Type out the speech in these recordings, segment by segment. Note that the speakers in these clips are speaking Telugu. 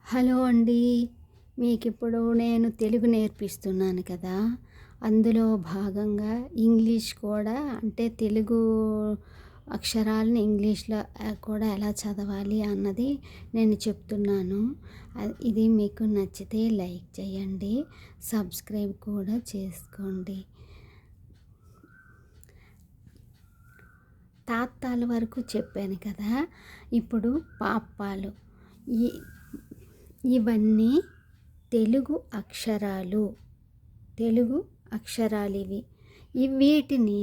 హలో అండి. మీకిప్పుడు నేను తెలుగు నేర్పిస్తున్నాను కదా! అందులో భాగంగా ఇంగ్లీష్ కూడా అంటే తెలుగు అక్షరాలను ఇంగ్లీష్‌లో కూడా ఎలా చదవాలి అన్నది నేను చెప్తున్నాను. ఇది మీకు నచ్చితే లైక్ చేయండి. సబ్స్క్రైబ్ కూడా చేసుకోండి. తాత్తాల వరకు చెప్పాను కదా! ఇప్పుడు పాప్పాలు. ఈ ఇవన్నీ తెలుగు అక్షరాలివి. వీటిని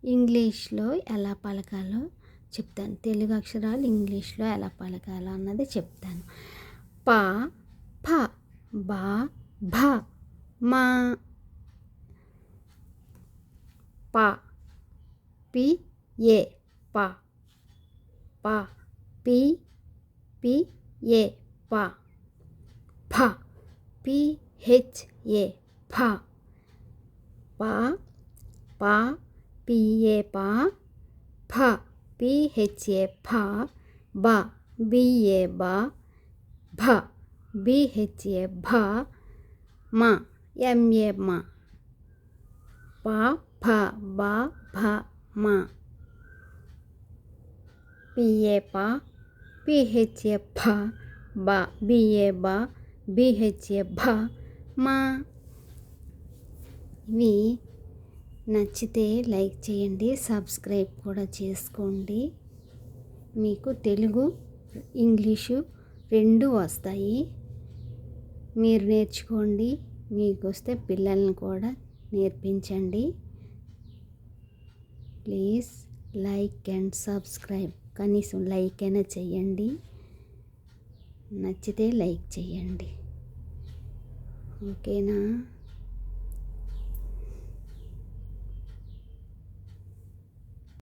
ఇంగ్లీష్లో ఎలా పలకాలో చెప్తాను. తెలుగు అక్షరాలు ఇంగ్లీష్లో ఎలా పలకాలో అన్నది చెప్తాను. ప, ఫ, బ, భ, మ. ప, పి, ఏ, ప, ప, పి, పి, ఏ, ప. ఫ, పి, హెచ్, ఏ, ఫ. ప, ప, పి, ఏ, ప. ఫ, పి, హెచ్, ఏ, ఫ. బ, బి, ఏ, బ. భ, బి, హెచ్, ఏ, భ. మ, ఎం, ఏ, మ. ప, ఫ, బ, భ, మ. పి, ఏ, ప. పి, హెచ్, ఏ, ఫ. బ, బి, ఏ, బ. బి, హెచ్, ఏ, భ, మ. ఇవి నచ్చితే లైక్ చేయండి. సబ్స్క్రైబ్ కూడా చేసుకోండి. మీకు తెలుగు ఇంగ్లీషు రెండు వస్తాయి. మీరు నేర్చుకోండి. మీకు వస్తే పిల్లల్ని కూడా నేర్పించండి. Please like and subscribe. కనీసం లైక్ అయినా చేయండి. నచ్చితే లైక్ చేయండి. ఓకేనా?